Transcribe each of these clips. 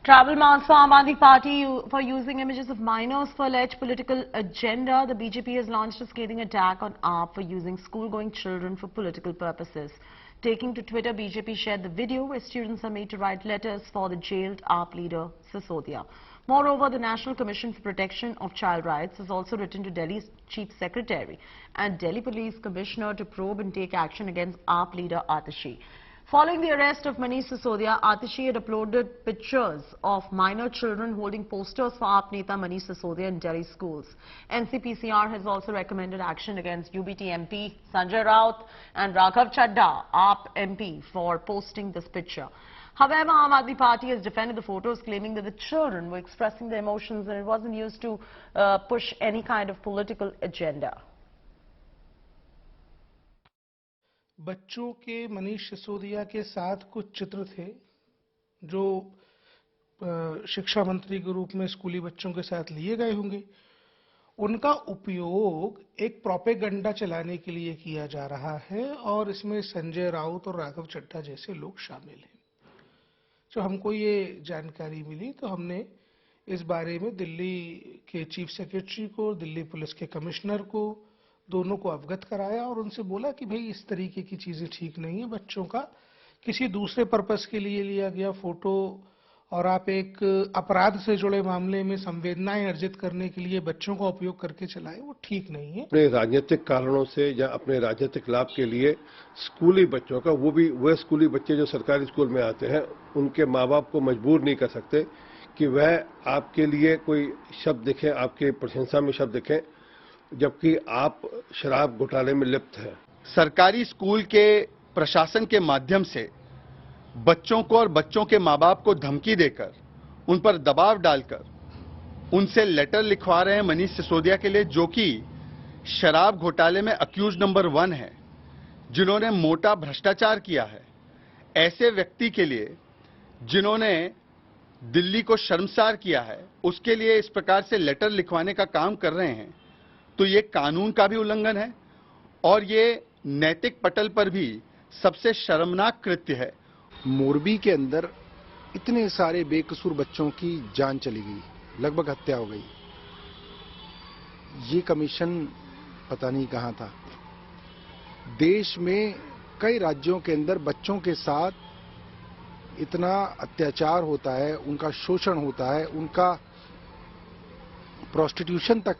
Travel marks for Aam Aadmi Party for using images of minors for alleged political agenda. The BJP has launched a scathing attack on AAP for using school-going children for political purposes. Taking to Twitter, BJP shared the video where students are made to write letters for the jailed AAP leader Sisodia. Moreover, the National Commission for Protection of Child Rights has also written to Delhi's Chief Secretary and Delhi Police Commissioner to probe and take action against AAP leader Atishi. Following the arrest of Manish Sisodia, Atishi had uploaded pictures of minor children holding posters for AAP Neta Manish Sisodia in Delhi schools. NCPCR has also recommended action against UBT MP Sanjay Raut and Raghav Chadha, AAP MP, for posting this picture. However, Aam Aadmi Party has defended the photos, claiming that the children were expressing their emotions and it wasn't used to push any kind of political agenda. बच्चों के मनीष सिसोदिया के साथ कुछ चित्र थे जो शिक्षा मंत्री के रूप में स्कूली बच्चों के साथ लिए गए होंगे। उनका उपयोग एक प्रोपेगेंडा चलाने के लिए किया जा रहा है और इसमें संजय राउत और राघव चड्ढा जैसे लोग शामिल हैं। जब हमको ये जानकारी मिली तो हमने इस बारे में दिल्ली के चीफ सेक्रेटरी को, दिल्ली पुलिस के कमिश्नर को, दोनों को अवगत कराया और उनसे बोला कि भाई इस तरीके की चीजें ठीक नहीं है। बच्चों का किसी दूसरे पर्पस के लिए लिया गया फोटो और आप एक अपराध से जुड़े मामले में संवेदनाएं अर्जित करने के लिए बच्चों का उपयोग करके चलाए, वो ठीक नहीं है। अपने राजनीतिक कारणों से या अपने राजनीतिक लाभ के लिए स्कूली बच्चों का, वो भी वह स्कूली बच्चे जो सरकारी स्कूल में आते हैं, उनके माँ बाप को मजबूर नहीं कर सकते कि वह आपके लिए कोई शब्द लिखें, आपके प्रशंसा में शब्द लिखें, जबकि आप शराब घोटाले में लिप्त हैं। सरकारी स्कूल के प्रशासन के माध्यम से बच्चों को और बच्चों के माँ बाप को धमकी देकर, उन पर दबाव डालकर, उनसे लेटर लिखवा रहे हैं मनीष सिसोदिया के लिए, जो कि शराब घोटाले में अक्यूज नंबर 1 है, जिन्होंने मोटा भ्रष्टाचार किया है। ऐसे व्यक्ति के लिए जिन्होंने दिल्ली को शर्मसार किया है, उसके लिए इस प्रकार से लेटर लिखवाने का काम कर रहे हैं, तो ये कानून का भी उल्लंघन है और ये नैतिक पटल पर भी सबसे शर्मनाक कृत्य है। मोरबी के अंदर इतने सारे बेकसूर बच्चों की जान चली गई, लगभग हत्या हो गई। ये कमीशन पता नहीं कहां था। देश में कई राज्यों के अंदर बच्चों के साथ इतना अत्याचार होता है, उनका शोषण होता है, उनका प्रोस्टिट्यूशन तक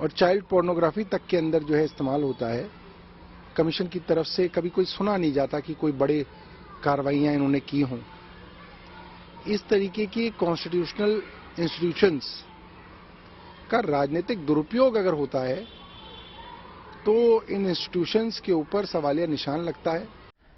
और चाइल्ड पोर्नोग्राफी तक के अंदर जो है इस्तेमाल होता है। कमीशन की तरफ से कभी कोई सुना नहीं जाता कि कोई बड़े कार्रवाइयां इन्होंने की हों। इस तरीके की कॉन्स्टिट्यूशनल इंस्टीट्यूशंस का राजनीतिक दुरुपयोग अगर होता है तो इन इंस्टीट्यूशंस के ऊपर सवालिया निशान लगता है।